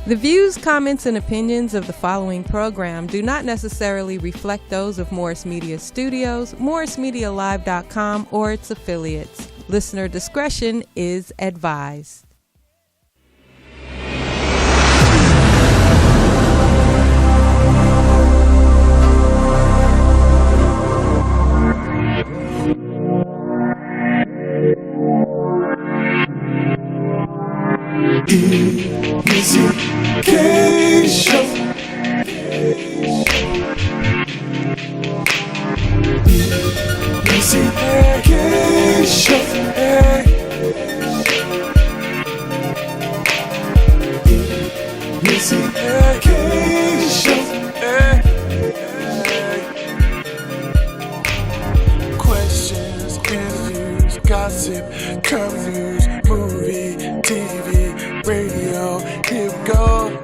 The views, comments, and opinions of the following program do not necessarily reflect those of Morris Media Studios, MorrisMediaLive.com, or its affiliates. Listener discretion is advised. EmissyK Show. EmissyK Show. EmissyK Show. Questions, interviews, gossip, current news, movie, TV, radio. Here we go.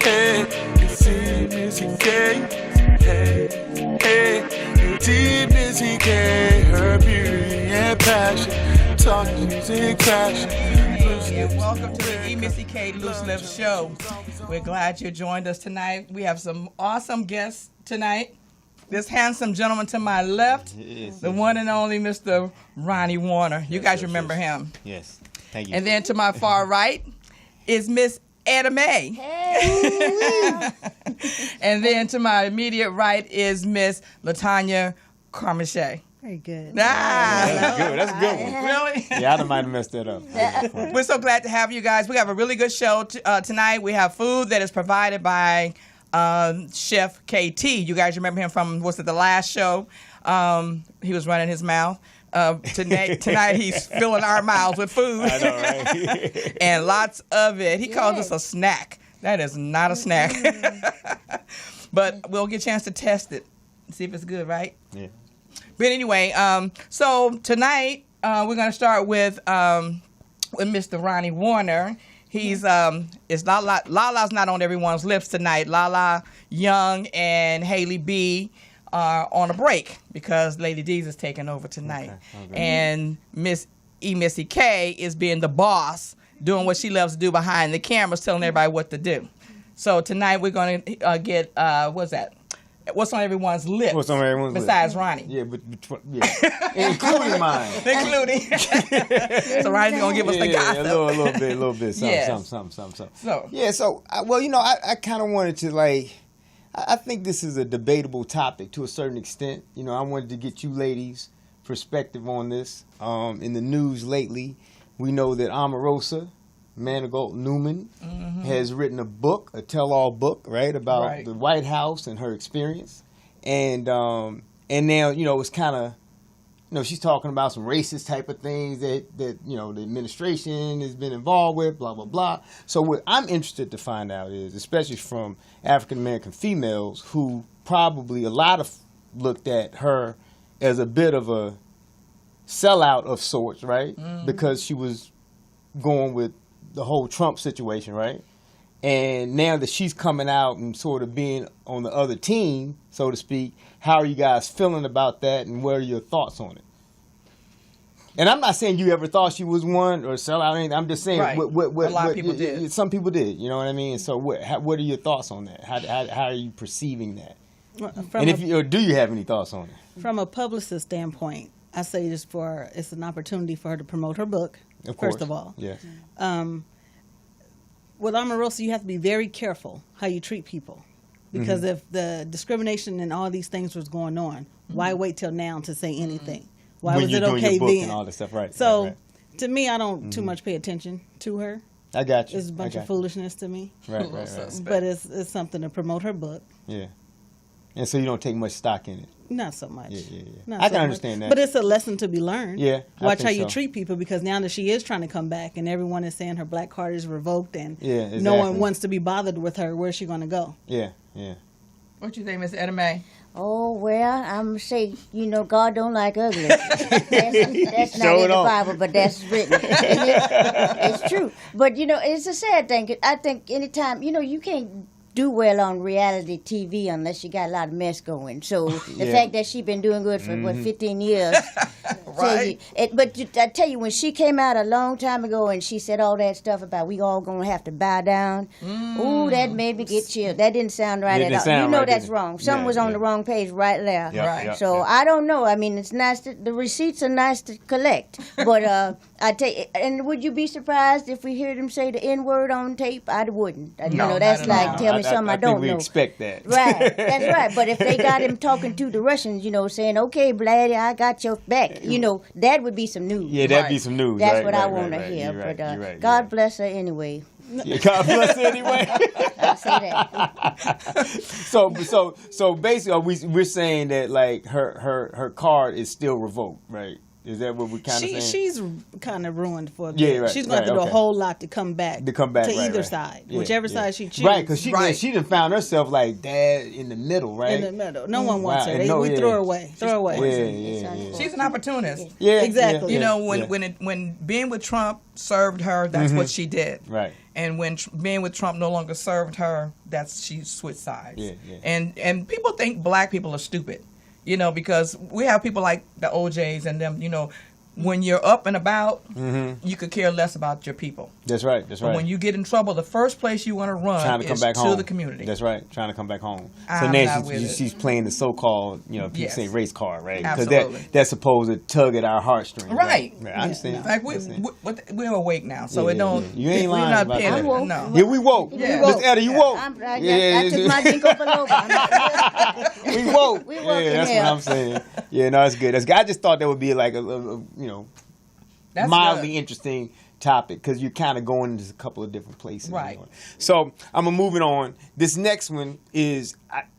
Hey, it's EmissyK. Hey, it's EmissyK. Her beauty and passion. Talk music, passion. Welcome to the EmissyK Loose Lips Show. We're glad you joined us tonight. We have some awesome guests tonight. This handsome gentleman to my left, the one and only Mr. Ronnie Warner. You guys remember him? Yes. Thank you. And then to my far right is Miss Etta May. Hey. And then to my immediate right is Miss LaTanya Carmachet. Very good. Ah. That's a good one. Really? Yeah, I might have messed that up. We're so glad to have you guys. We have a really good show tonight. We have food that is provided by Chef KT. You guys remember him from, the last show? He was running his mouth. Tonight he's filling our mouths with food. I know, right? And lots of it. He calls us a snack. That is not a snack. But we'll get a chance to test it, see if it's good, right? Yeah. But anyway, so tonight we're going to start with Mr. Ronnie Warner. He's it's Lala's not on everyone's lips tonight. Lala Young and Haley B are on a break because Lady Laddeez is taking over tonight. Okay. And Miss EmissyK is being the boss, doing what she loves to do behind the cameras, telling everybody what to do. So tonight we're going to get, what's that? What's on everyone's lips? What's on everyone's besides lips? Ronnie? Yeah, including mine. Including. So Ronnie's going to give us the gossip. A little bit. Something. So. Yeah, so, I kind of wanted to, I think this is a debatable topic to a certain extent. I wanted to get you ladies' perspective on this. In the news lately, we know that Omarosa Manigault Newman has written a book, a tell-all book, right, about the White House and her experience. And now, it's kind of, she's talking about some racist type of things that the administration has been involved with, blah, blah, blah. So what I'm interested to find out is, especially from African-American females who probably a lot of looked at her as a bit of a sellout of sorts, right, because she was going with the whole Trump situation, right? And now that she's coming out and sort of being on the other team, so to speak, how are you guys feeling about that, and what are your thoughts on it? And I'm not saying you ever thought she was one or sell out anything. I'm just saying what a lot of people did. Some people did, you know what I mean? So what are your thoughts on that? How are you perceiving that? Do you have any thoughts on it? From a publicist standpoint, I say it's an opportunity for her to promote her book, first of all. Yeah. With Omarosa, you have to be very careful how you treat people. Because if the discrimination and all these things was going on, why wait till now to say anything? Why when was you're it doing okay your book then? And all this stuff, right? So, right. To me, I don't too much pay attention to her. I got you. It's a bunch of foolishness to me. Right. But it's something to promote her book. Yeah. And so you don't take much stock in it. Not so much. Yeah. I can understand that. But it's a lesson to be learned. Yeah. Watch how you treat people, because now that she is trying to come back and everyone is saying her black card is revoked and no one wants to be bothered with her, where's she going to go? Yeah. What you think, Miss Etta May? Oh, well, I'm going to say, God don't like ugly. That's not in the Bible, but that's written. It's true. But, it's a sad thing. I think anytime, you can't do well on reality TV unless you got a lot of mess going. So the fact that she been doing good for 15 years, Right. I tell you, when she came out a long time ago and she said all that stuff about we all gonna have to bow down, ooh, that made me get chilled. That didn't sound right at all. You know that's wrong. Something was on the wrong page right there. Right. So I don't know. I mean, it's nice. The receipts are nice to collect, but I tell you, and would you be surprised if we hear them say the N word on tape? I wouldn't. You know, that's not at like all. tell me something I don't think we know. expect that. Right, that's right. But if they got him talking to the Russians, you know, saying, "Okay, Bladdy, I got your back," you know, that would be some news. Yeah, that'd be some news. That's right, what right, I right, want to right. hear. You're right, But you're right, God bless her anyway. Yeah, God bless her anyway. I'll say that. So basically, we're saying that like her card is still revoked, right? Is that what we're kind of saying? She's kind of ruined for a bit. Yeah, right, She's going to do a whole lot to come back. To right, either right. side, Yeah, whichever yeah. side she chooses. Right, because she done found herself like dad in the middle, right? In the middle. No one wants Wow, her. We yeah. throw her away. Throw her away. Yeah. She's an opportunist. Yeah, Exactly. You know, when being with Trump served her, that's what she did. Right. And when being with Trump no longer served her, she switched sides. Yeah. And people think black people are stupid, you know, because we have people like the OJs and them, you know, when you're up and about, you could care less about your people. That's right. But when you get in trouble, the first place you want to run trying to come is back to home. the community. That's right. Trying to come back home. So I'm now not with it. she's playing the so-called, you know, people Yes. say race card, right? Because Absolutely. that's supposed to tug at our heartstrings. Right. I understand. In fact, we're awake now, so it don't. You ain't we're lying not about paying that. it. woke. No. Yeah, we woke. Yeah. Miss Etta, you woke. I took my drink up a little bit. We woke. We woke Yeah, in that's here. what I'm saying. Yeah, no, that's good. That's good. I just thought that would be like a you know, That's mildly good. interesting topic because you're kind of going into a couple of different places. Right. You know. So I'm gonna move it on. This next one is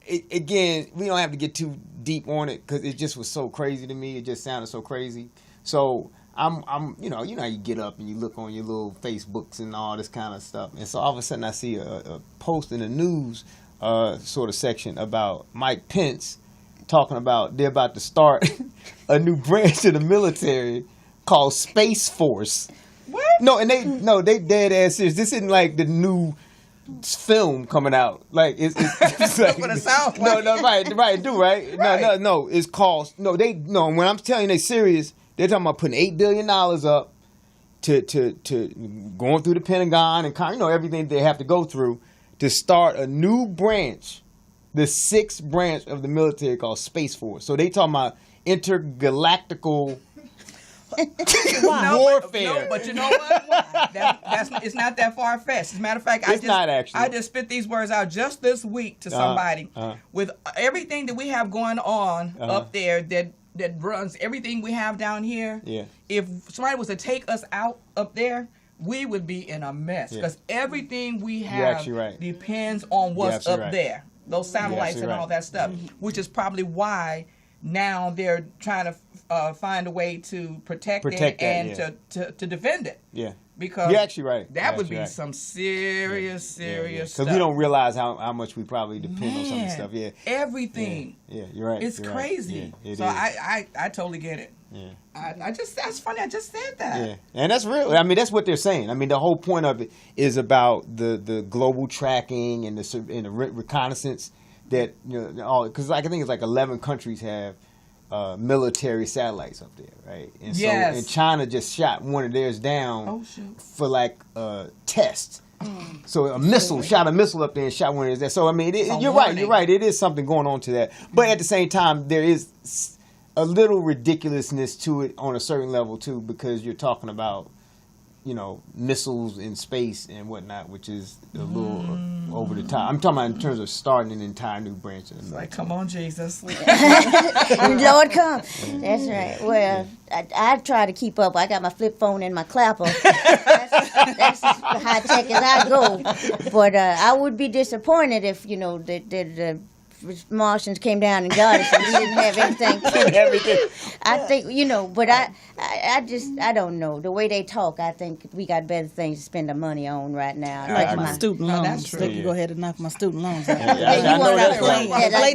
again, we don't have to get too deep on it because it just was so crazy to me. It just sounded so crazy. So I'm you know how you get up and you look on your little Facebooks and all this kind of stuff, and so all of a sudden I see a post in the news sort of section about Mike Pence talking about they're about to start a new branch of the military called Space Force. What? No, and they dead ass serious. This isn't like the new film coming out. Like it's like, what it sounds like. No, right, Right. No, it's called when I'm telling you they serious, they're talking about putting $8 billion up to going through the Pentagon and everything they have to go through to start a new branch, the 6th branch of the military called Space Force. So they talking about intergalactical warfare. But you know what? It's not that far fetched. As a matter of fact, I just spit these words out just this week to somebody. With everything that we have going on up there that runs everything we have down here. Yeah. If somebody was to take us out up there, we would be in a mess because everything we have depends on what's up there. Those satellites and all that stuff, which is probably why now they're trying to find a way to protect it and to defend it. Yeah. Because you're actually right. That would be some serious stuff. Because we don't realize how much we probably depend on some of the stuff. Yeah. Everything. Yeah, you're right. It's crazy. Yeah, so I totally get it. Yeah. That's funny. I just said that. Yeah, and that's real. I mean, that's what they're saying. I mean, the whole point of it is about the global tracking and the reconnaissance that because I think it's like 11 countries have military satellites up there, right? And so and China just shot one of theirs down for like tests. So shot a missile up there and shot one of theirs. So I mean, you're right. It is something going on to that, but at the same time, there is a little ridiculousness to it on a certain level too, because you're talking about missiles in space and whatnot, which is a little over the top. I'm talking about in terms of starting an entire new branch of the military. Like, come on, Jesus. Lord, come. That's right. Well, I try to keep up. I got my flip phone and my clapper. That's as high tech as I go. But I would be disappointed if the Martians came down and got us and we didn't have anything. I think, but I don't know. The way they talk, I think we got better things to spend our money on right now. Like my student loans. that's true. They can go ahead and knock my student loans out. I know that's right.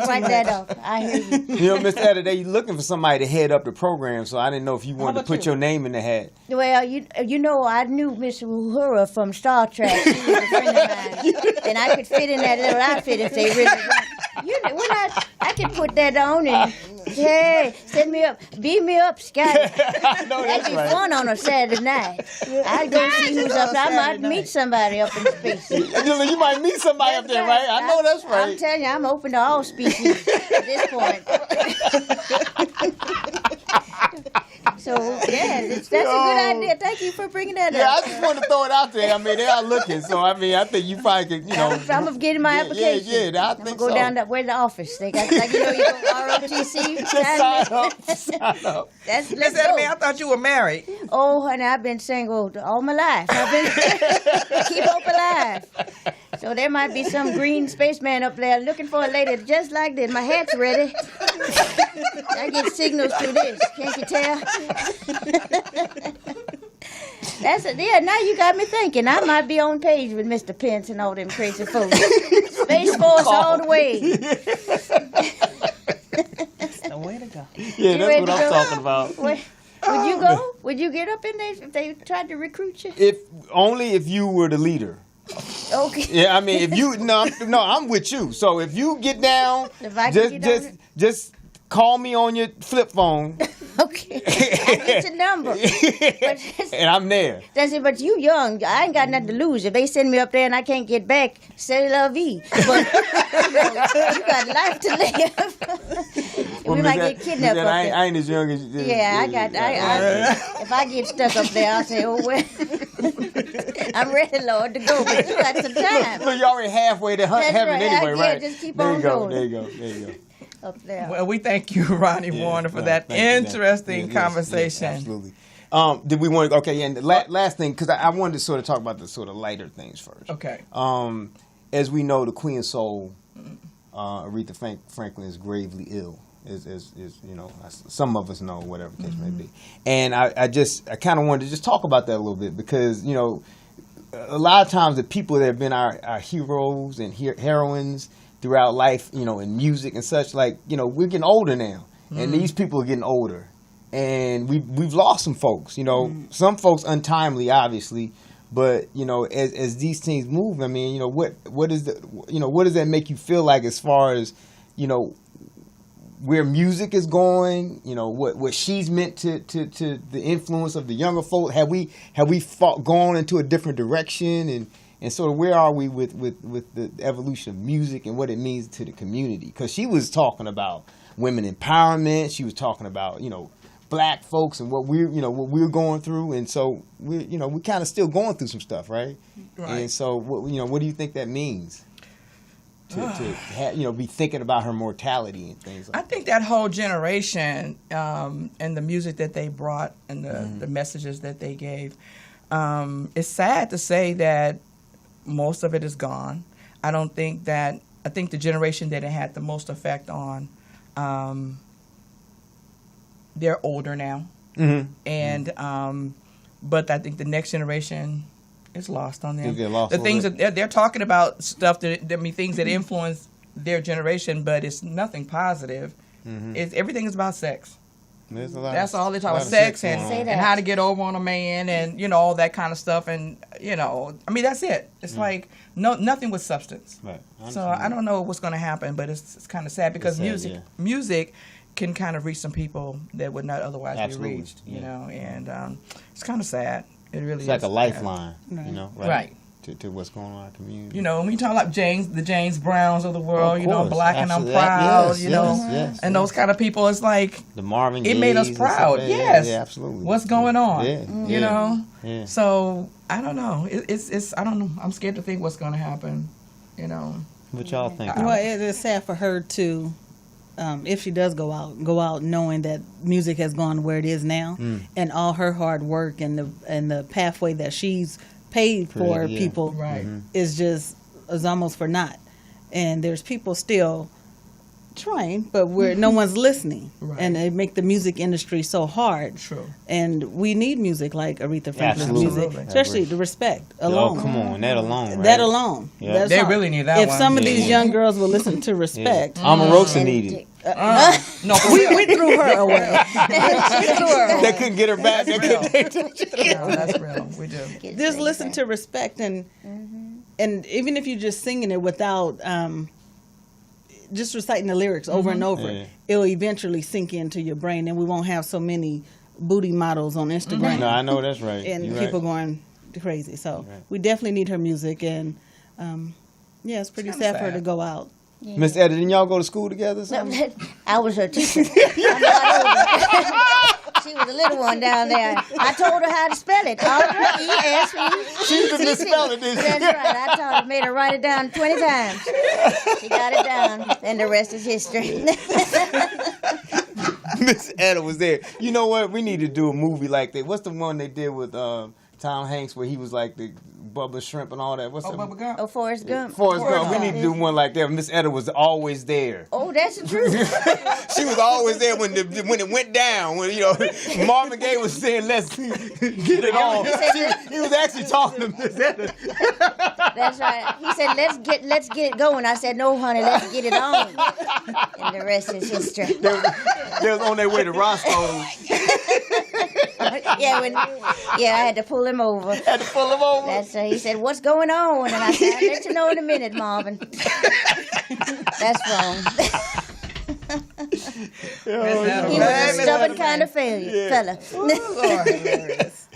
Write that off. I hear you. Mr. Editor, you looking for somebody to head up the program, so I didn't know if you wanted to put your name in the hat. Well, I knew Miss Uhura from Star Trek. She was a friend of mine, and I could fit in that little outfit if they really want. I could put that on and hey, send me up, beat me up, Scott. That'd be fun on a Saturday night. I'd go see who's up. I might meet somebody up in space. You might meet somebody up there, right? I know that's right. I'm telling you, I'm open to all species at this point. So, yeah, that's a good idea. Thank you for bringing that up. Yeah, I just wanted to throw it out there. I mean, they are looking. So, I think you probably could, I'm going to get in my application. Yeah, I I'm think going to go down to where's the office. They got, you go ROTC. Sign up. Let's Miss go. Edmund, I thought you were married. Oh, honey, I've been single all my life. I've been keep hope alive. So there might be some green spaceman up there looking for a lady just like this. My hat's ready. I get signals through this. Can't you tell? Now you got me thinking. I might be on page with Mr. Pence and all them crazy folks. Space Force all the way. That's the way to go. Yeah, that's what I'm talking about. Would you go? Would you get up in there if they tried to recruit you? Only if you were the leader. Okay. Yeah, I mean, if you I'm with you. So if you get down, just call me on your flip phone. Okay. I get your number. And I'm there. That's it, but you young. I ain't got nothing to lose. If they send me up there and I can't get back, c'est la vie. But you got life to live. We might get kidnapped up there. I ain't as young as you. Yeah, if I get stuck up there, I'll say, oh, well, I'm ready, Lord, to go, but you got some time. So you're already halfway to heaven anyway, right? Just keep on going. There you go. Up there. Well, we thank you, Ronnie Warner, for that interesting conversation. Yes, absolutely. Did we want to? Okay, and the last thing, because I wanted to sort of talk about the sort of lighter things first. Okay. As we know, the Queen of Soul, Aretha Franklin, is gravely ill. Is some of us know, whatever the case may be. And I kind of wanted to just talk about that a little bit because a lot of times the people that have been our heroes and heroines throughout life, in music and such, we're getting older now, and these people are getting older, and we've lost some folks. Some folks untimely, obviously, but as these things move, I mean, what does that make you feel like as far as where music is going? What she's meant to the influence of the younger folk. Have we gone into a different direction and sort of where are we with the evolution of music and what it means to the community? Because she was talking about women empowerment. She was talking about black folks and what we're going through, and so we kind of still going through some stuff, right? Right. And so what do you think that means to be thinking about her mortality and things like that? I think that whole generation and the music that they brought and the messages that they gave. It's sad to say that most of it is gone. I think the generation that it had the most effect on, they're older now. Mm-hmm. And but I think the next generation is lost on them. The things that they're talking about stuff things that influence their generation, but it's nothing positive. Mm-hmm. Everything is about sex. That's all they talk about, sex and how to get over on a man and all that kind of stuff, and that's it. It's like nothing with substance. Right. So I don't know what's going to happen, but it's kind of sad because music can kind of reach some people that would not otherwise be reached. And it's kind of sad. It really is. It's like a lifeline, right? To what's going on in our community. When you talk like the James Browns of the world, Black absolutely. And I'm Proud, yes, and those kind of people, it's like the Marvin Gaye. It made us proud. Yes, yeah, absolutely. What's going on? Yeah. So I don't know. It's I don't know. I'm scared to think what's going to happen. What y'all think? Well, it is sad for her to, if she does go out knowing that music has gone where it is now, and all her hard work and the pathway that she's paid for people is almost for naught. And there's people still trying, but no one's listening, and they make the music industry so hard. True. And we need music like Aretha Franklin's Absolutely. music, especially the respect alone. Oh, come on, that alone. Right? That alone. Yeah. That's They all. really need that If one. some of these young girls will listen to respect, Omarosa needed. No, for real. we threw her away. They couldn't get her back. That's real. No, that's real. We do. Just listen to respect, and even if you're just singing it without just reciting the lyrics over and over, it'll eventually sink into your brain, and we won't have so many booty models on Instagram. No, I know that's right. And You're people right. going crazy. So Right. we definitely need her music, and it's pretty It's sad kinda for her to sad. go out. Miss Etta, didn't y'all go to school together? or something? I was her teacher. I'm not older. She was a little one down there. I told her how to spell it. R-E-S-E. She even misspelled it, didn't she? That's right. I taught her, made her write it down 20 times. She got it down, and the rest is history. Miss Etta was there. You know what? We need to do a movie like that. What's the one they did with Tom Hanks where he was like the Bubba Shrimp and all that? What's that? Bubba Gump. Oh, Forrest Gump. Forrest Gump. We need to do one like that. Miss Etta was always there. Oh, that's the truth. She was always there when it went down. When Marvin Gaye was saying, "Let's get it on." He was actually talking to Miss Etta. That's right. He said, let's get it going. I said, no, honey, let's get it on. And the rest is history. They was on their way to Roscoe's. I had to pull him over. Had to pull him over. He said, what's going on? And I said, I'll let you know in a minute, Marvin. That's wrong. He was a stubborn kind of fella. Lord, hilarious.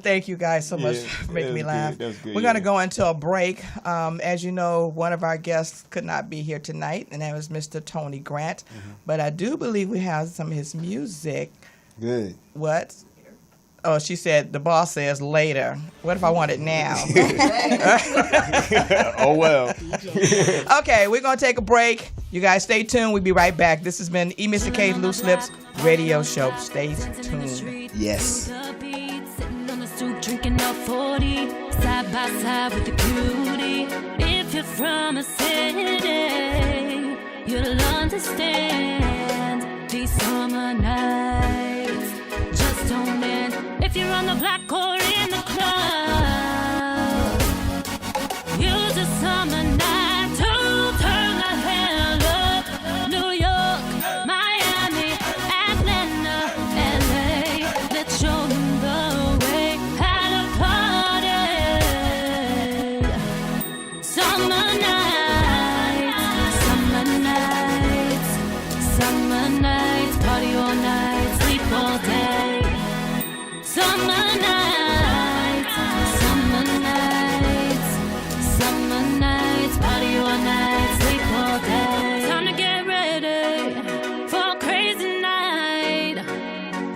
Thank you guys so much for making me laugh. That was good, We're going to go into a break. As you know, one of our guests could not be here tonight, and that was Mr. Tony Grant. But I do believe we have some of his music. Good. What? Oh, she said, the boss says later. What if I want it now? Oh, well. Okay, we're going to take a break. You guys stay tuned. We'll be right back. This has been EmissyK Loose Lips Radio Show. Stay tuned. Yes. Drinking up 40 side by side with the cutie. If you're from a city, you'll understand these summer nights just don't end. If you're on the block or in the club, use a summer night to turn the hell up. New York, Miami, Atlanta, LA, let's show them the way how to party. Summer nights, summer nights, summer nights, party all night, sleep all day. Summer nights, summer nights, summer nights, party all night, sleep all day. Time to get ready for a crazy night.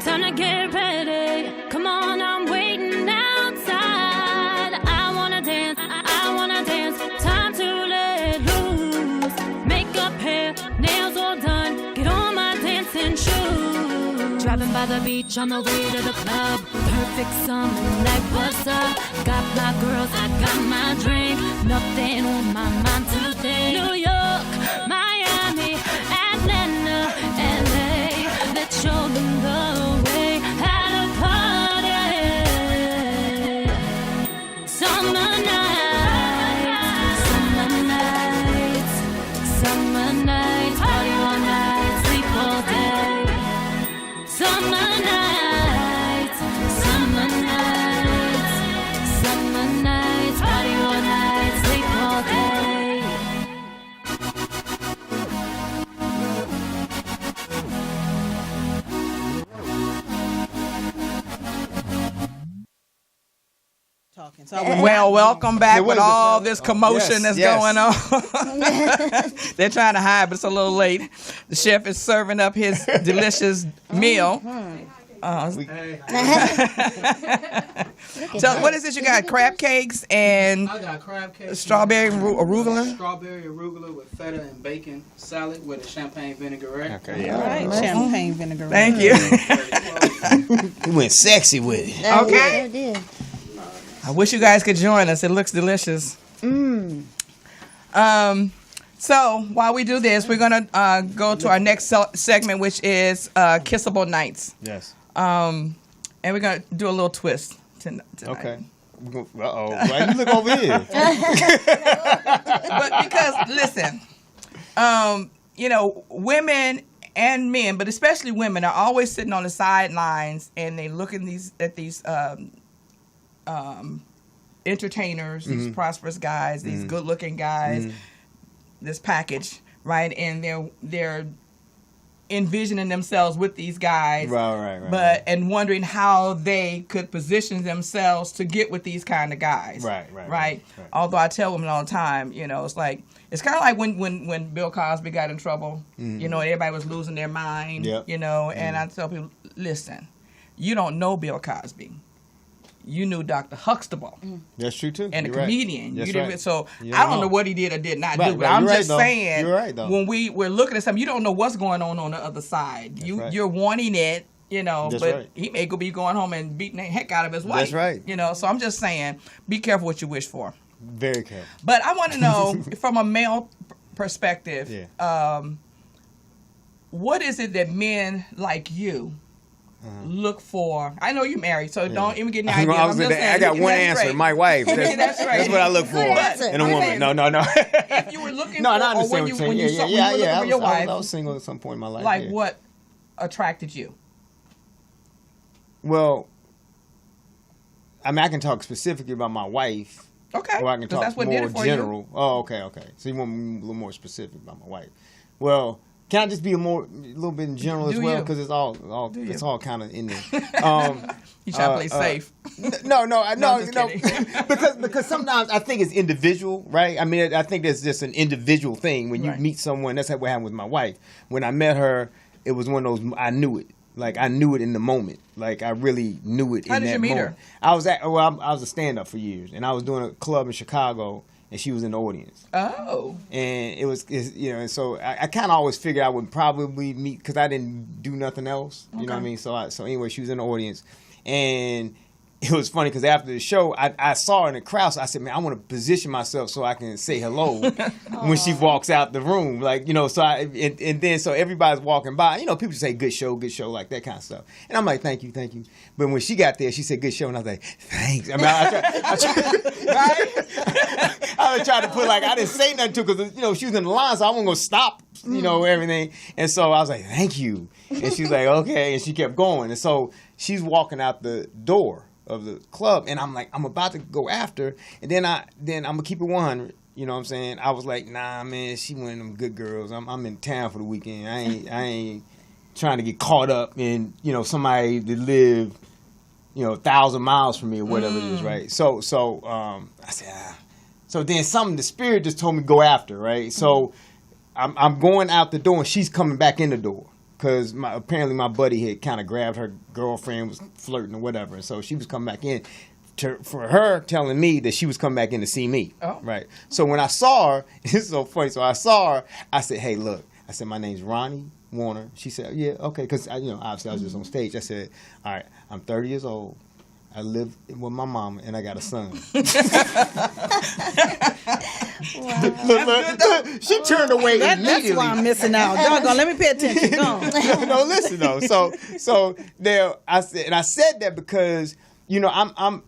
Time to get ready. Come on, I'm waiting outside. I wanna dance, I wanna dance. Time to let loose. Makeup, hair, nails all done. Get on my dancing shoes. Driving by the beach on the way to the club. Perfect summer night, what's up? Got my girls, I got my drink. Nothing on my mind today. New York, Miami, Atlanta, LA. Let's show them the way how to party. Summer nights, summer nights, summer nights, party all night, sleep all day. Summer nights, summer nights, summer nights, party all night, sleep all day. Talking. So I would Well, not- welcome back Yeah, what with is it, all Phil? this commotion Yes, that's yes. going on. They're trying to hide, but it's a little late. The chef is serving up his delicious meal. So what is this? You got crab cakes and I got crab cakes, strawberry arugula? strawberry arugula with feta and bacon salad with a champagne vinaigrette. Okay, All yeah. right, champagne vinegar. Thank you. He went sexy with it. Okay. I did. I wish you guys could join us. It looks delicious. So while we do this, we're gonna go to our next segment, which is Kissable Nights. Yes. And we're gonna do a little twist tonight. Okay. Why you look over here? But because listen, women and men, but especially women, are always sitting on the sidelines and they look at these entertainers, these prosperous guys, these good-looking guys, this package, right? And they're envisioning themselves with these guys, right. And wondering how they could position themselves to get with these kind of guys, right. Although I tell women all the time, it's like it's kind of like when Bill Cosby got in trouble, everybody was losing their mind, and I tell people, listen, you don't know Bill Cosby. You knew Dr. Huxtable. That's true too. And You're a comedian. Right. You didn't, right. so you I don't know what he did or did not do. But I'm just saying, when we're looking at something, you don't know what's going on the other side. You're wanting it, but he may be going home and beating the heck out of his wife. That's right. So I'm just saying, be careful what you wish for. Very careful. But I want to know, from a male perspective, what is it that men like you look for? I know you're married, so don't even get any idea. I got one answer. Straight. My wife. That's right. That's what I look for in a woman. No. If you were looking I for, understand when you were looking for your wife, I was single at some point in my life. Like what attracted you? Well, I mean, I can talk specifically about my wife. Okay. Or I can talk that's what more did it for general. You. Oh, okay. So you want me a little more specific about my wife? Well, can I just be a little bit in general as well? Because it's all kind of in there. You try to play safe. No. because sometimes I think it's individual, right? I mean, I think it's just an individual thing. When you meet someone, that's what happened with my wife. When I met her, it was one of those, I knew it. Like, I knew it in the moment. Like, I really knew it in that moment. How did you meet her? I was a stand-up for years, and I was doing a club in Chicago, and she was in the audience. Oh. And and so I kind of always figured I would probably meet, because I didn't do nothing else. You know what I mean? So anyway, she was in the audience. And it was funny, because after the show, I saw her in the crowd, so I said, man, I want to position myself so I can say hello when she walks out the room. Like, so then everybody's walking by. People say, good show, like that kind of stuff. And I'm like, thank you. But when she got there, she said, good show. And I was like, thanks. I mean, I was trying to put, I didn't say nothing to her, because, she was in the line, so I wasn't going to stop, everything. And so I was like, thank you. And she was like, okay. And she kept going. And so she's walking out the door of the club, and I'm like, I'm about to go after, and then I'm gonna keep it 100. You know what I'm saying? I was like, nah, man, she one of them good girls. I'm in town for the weekend. I ain't trying to get caught up in somebody that live 1,000 miles from me or whatever it is, right? So I said, So then the spirit just told me go after, right? So I'm going out the door, and she's coming back in the door. Because apparently my buddy had kind of grabbed her girlfriend, was flirting or whatever. And so she was coming back in for her telling me that she was coming back in to see me. Oh. Right. So when I saw her, it's so funny. So I saw her. I said, hey, look. I said, my name's Ronnie Warner. She said, yeah, okay. Because, obviously I was just on stage. I said, all right, I'm 30 years old. I live with my mama, and I got a son. Look, she turned away immediately. That's why I'm missing out. Doggone, let me pay attention. Go on. No, listen though. So there, I said that because I'm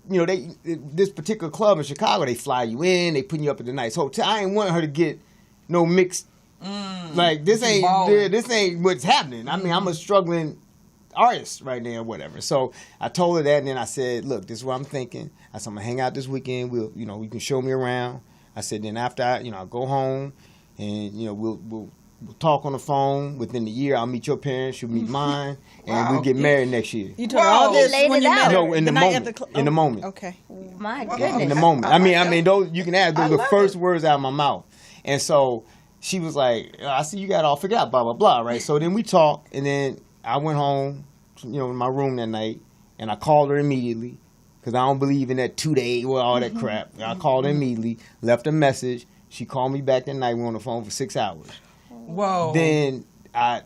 this particular club in Chicago, they fly you in, they put you up at the nice hotel. I ain't want her to get no mixed. Like this ain't what's happening. I mean, I'm a struggling artist right now or whatever. So I told her that, and then I said, look, this is what I'm thinking. I said, I'm gonna hang out this weekend. We'll, you can show me around. I said, then after I go home, and we'll talk on the phone. Within the year, I'll meet your parents, you'll meet mine, and we'll get married next year. You told her all this when you met her? No, in the moment. In the moment. Okay. My goodness. In the moment. I mean, those you can add. Those are the first words out of my mouth. And so she was like, I see you got it all figured out, blah blah blah, right? So then we talked, and then I went home, in my room that night, and I called her immediately, because I don't believe in that 2 day, all that crap. I called her immediately, left a message. She called me back that night. We were on the phone for 6 hours. Whoa. Then I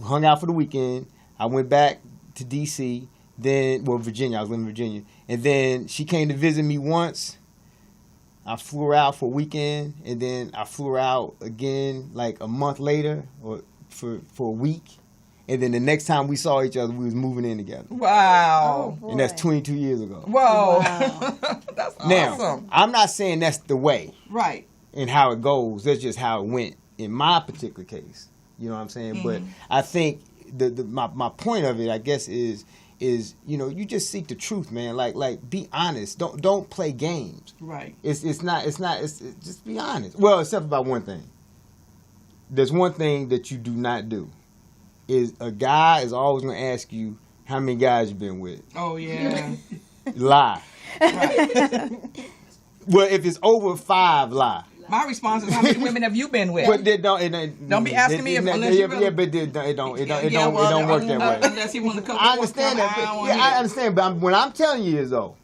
hung out for the weekend. I went back to D.C., Virginia. I was living in Virginia. And then she came to visit me once. I flew her out for a weekend, and then I flew her out again like a month later, or for a week. And then the next time we saw each other, we was moving in together. Wow. Oh, And that's 22 years ago. Whoa. Wow. That's Now, awesome. I'm not saying that's the way Right. and how it goes. That's just how it went in my particular case. You know what I'm saying? But I think my point of it, I guess, is you know, you just seek the truth, man. Like be honest. Don't play games. Right. It's just be honest. Well, except about one thing. There's one thing that you do not do. Is a guy is always going to ask you how many guys you've been with. Oh, yeah. Lie. Well, if it's over 5, lie. My response is, how many women have you been with? But don't Be asking me unless you really... Yeah, but it don't work that way. Unless he wants to come to I understand that. I understand, but what I'm telling you is though,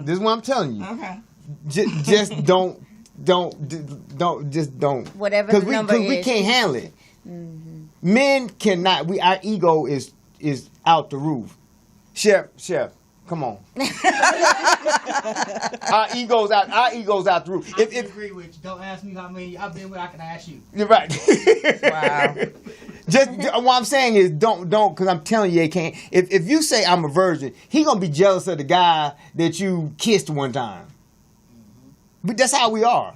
this is what I'm telling you. Okay. Just don't. Whatever the number Because we can't handle it. Men cannot. Our ego is out the roof. Chef, come on. Our ego's out the roof. I agree with you. Don't ask me how many I've been with. I can ask you. You're right. Wow. Just what I'm saying is don't, because I'm telling you, it can't. If you say I'm a virgin, he gonna be jealous of the guy that you kissed one time. But that's how we are.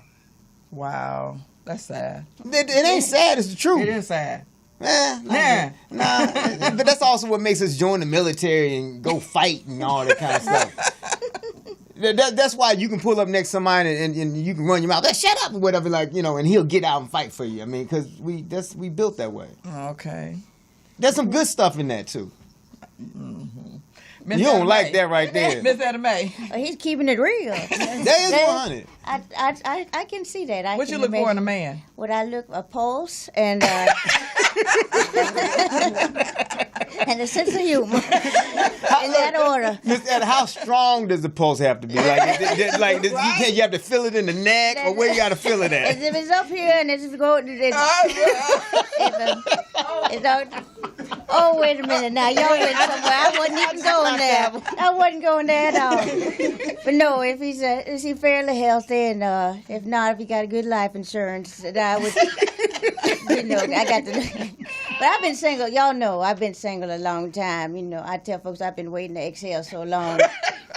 Wow. That's sad. It ain't sad. It's the truth. It is sad. Nah. But that's also what makes us join the military and go fight and all that kind of stuff. That's why you can pull up next to somebody and you can run your mouth. Shut up or whatever, like, you know, and he'll get out and fight for you. I mean, because we built that way. Okay. There's some good stuff in that too. Miss You don't Anna like Mae. that right there. Miss Anna Mae. Oh, he's keeping it real. That is 100. I can see that. What you look for in a man? What I look a pulse and and a sense of humor. In that order. Miss Etta, how strong does the pulse have to be? You have to feel it in the neck, or where you got to feel it at? If it's up here and it's going, oh, wait a minute now, y'all went somewhere. I wasn't even going there. I wasn't going there at all. But no, if is he fairly healthy, and if not, if he got a good life insurance, then I would. You know, I got to. But I've been single. Y'all know I've been single a long time. You know, I tell folks I've been waiting to exhale so long.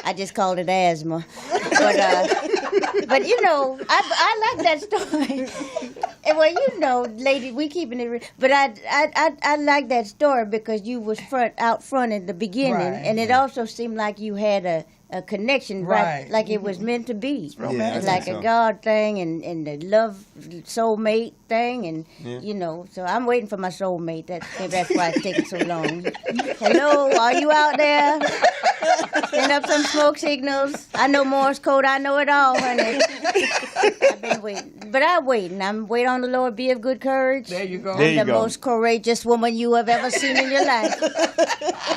I just called it asthma. But you know, I like that story. And well, you know, lady, we keeping it. But I like that story because you was out front in the beginning, Right. and it also seemed like you had a connection, right? Like it was meant to be. romantic. It's like a God thing and the love soulmate thing, and you know. So I'm waiting for my soulmate. Maybe that's why it's taking so long. Hello, are you out there? Send up some smoke signals. I know Morse code. I know it all, honey. I've been waiting, but I'm waiting. I'm waiting on the Lord. Be of good courage. There you go. There you The go. most courageous woman you have ever seen in your life.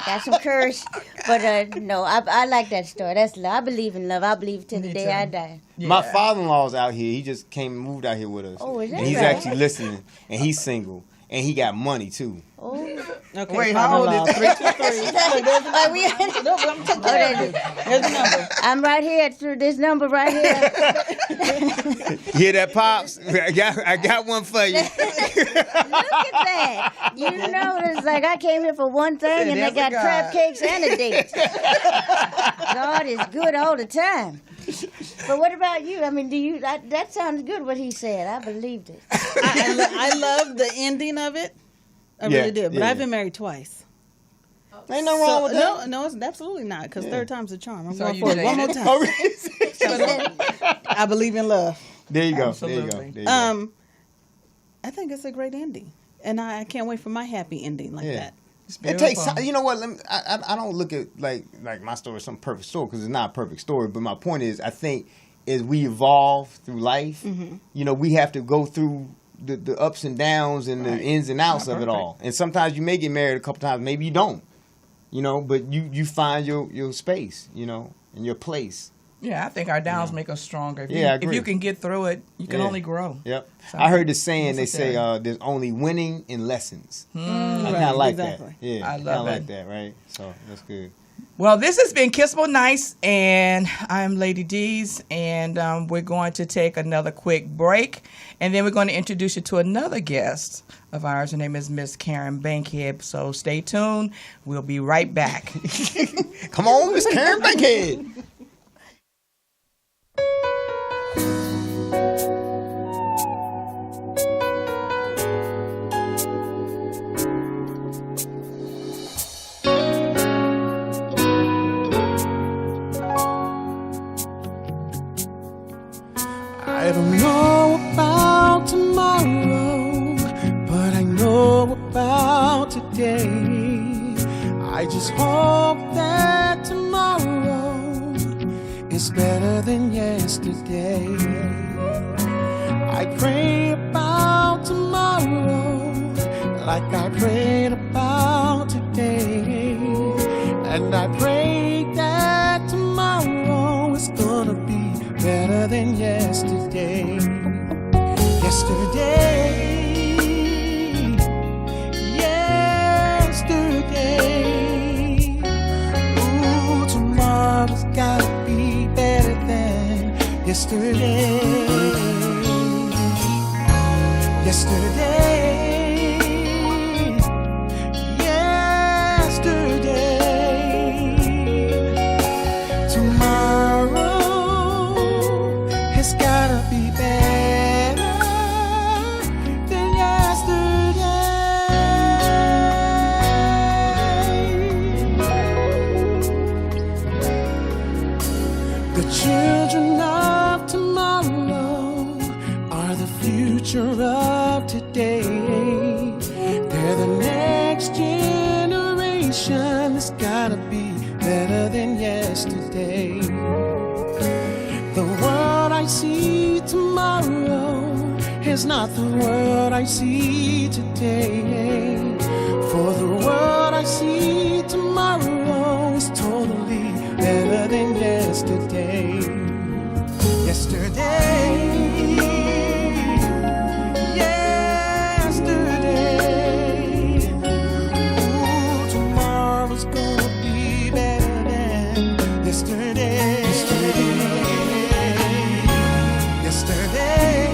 Got some courage, but no, I like that story. That's love. I believe in love. I believe till the Me day too. I die. Yeah. My father-in-law's out here. He just came and moved out here with us. Oh, is that And he's right? actually listening, and he's single, and he got money too. Oh, Okay, Wait, how old father-in-law. is 323. are we? Here's the number. I'm right here through this number right here. Hear that, Pops? I got one for you. Look at that. You notice, like I came here for one thing, and they There's a got God. crab cakes and a date. God is good all the time. But what about you? I mean, do you? That sounds good. What he said, I believed it. I love the ending of it. I Yeah, really did. But yeah. I've been married twice. Ain't no wrong with that. No, it's absolutely not. Because third time's a charm. I'm So going you for it did one it. more time. Oh, really? I believe in love. There you go. Absolutely. There you go. I think it's a great ending, and I can't wait for my happy ending like Yeah. that. It's It takes beautiful. time. You know what? I don't look at like my story as some perfect story because it's not a perfect story. But my point is, I think as we evolve through life, you know, we have to go through the ups and downs and the ins and outs Not of it perfect. all. And sometimes you may get married a couple times, maybe you don't. You know, but you find your space, you know, and your place. Yeah, I think our downs make us stronger. If Yeah, I if agree. you can get through it, you can Yeah. only grow. Yep. So I heard the saying, they necessary. say there's only winning and lessons. I kind Right, of like exactly. that. Yeah, I kinda love like it. that, right? So that's good. Well, this has been Kissable Nights, and I'm Laddeez, and we're going to take another quick break, and then we're going to introduce you to another guest of ours. Her name is Miss Karen Bankhead, so stay tuned. We'll be right back. Come on, Miss Karen Bankhead. I don't know about tomorrow, but I know about today. I just hope that tomorrow is better than yesterday. I pray about tomorrow like I prayed about today. And I pray that tomorrow is gonna be better than yesterday. Yesterday. Ooh, tomorrow's gotta be better than yesterday. Yesterday. Children of tomorrow are the future of today. They're the next generation. It's gotta be better than yesterday. The world I see tomorrow is not the world I see today. For the world I see tomorrow is totally better than yesterday. Yesterday. Ooh, tomorrow's gonna be better than yesterday. Yesterday.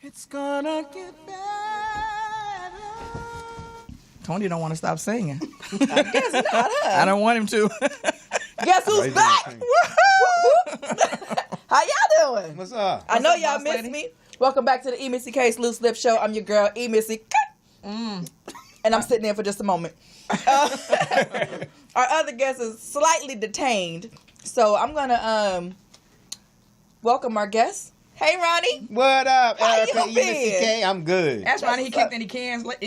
It's gonna get better. Tony don't want to stop singing. I guess not, huh? I don't want him to. Guess who's back? How y'all doing? What's up? I know What's up, y'all boss missed lady? me. Welcome back to the EmissyK Loose Lip Show. I'm your girl, EmissyK. And I'm sitting there for just a moment. Our other guest is slightly detained. So I'm going to welcome our guest. Hey, Ronnie. What up, How Erica? you been? EmissyK, I'm good. Ask Ronnie, he kicked any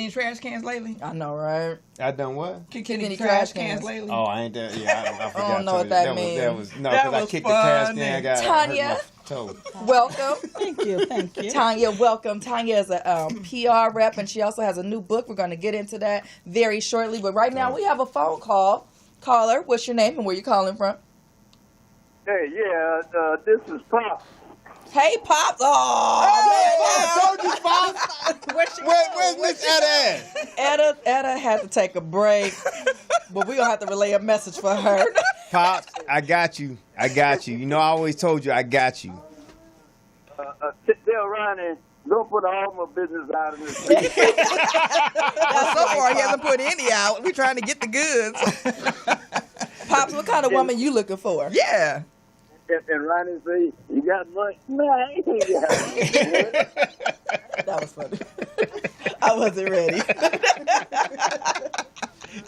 trash cans lately? I know, right? I done what? Kicked Kicked any any trash trash cans cans? lately? Oh, I ain't that. Yeah, I forgot. don't know what that means. That was no, That because I was kicked the trash funny. can. I got Tanya? hurt my toe. Welcome. Thank you. Tanya, welcome. Tanya is a PR rep, and she also has a new book. We're going to get into that very shortly. But right now, we have a phone call. Caller, what's your name and where you calling from? Hey, this is Pop. Hey, Pops. Oh, I told you, Pops. Where's Miss Etta at? Etta had to take a break, but we're going to have to relay a message for her. Pops, I got you. You know, I always told you I got you. Tell Ronnie, don't put all my business out in this. Well, so far, he hasn't put any out. We're trying to get the goods. Pops, what kind of woman you looking for? Yeah. And Ronnie say, you got money? No, I ain't got it. That was funny. I wasn't ready.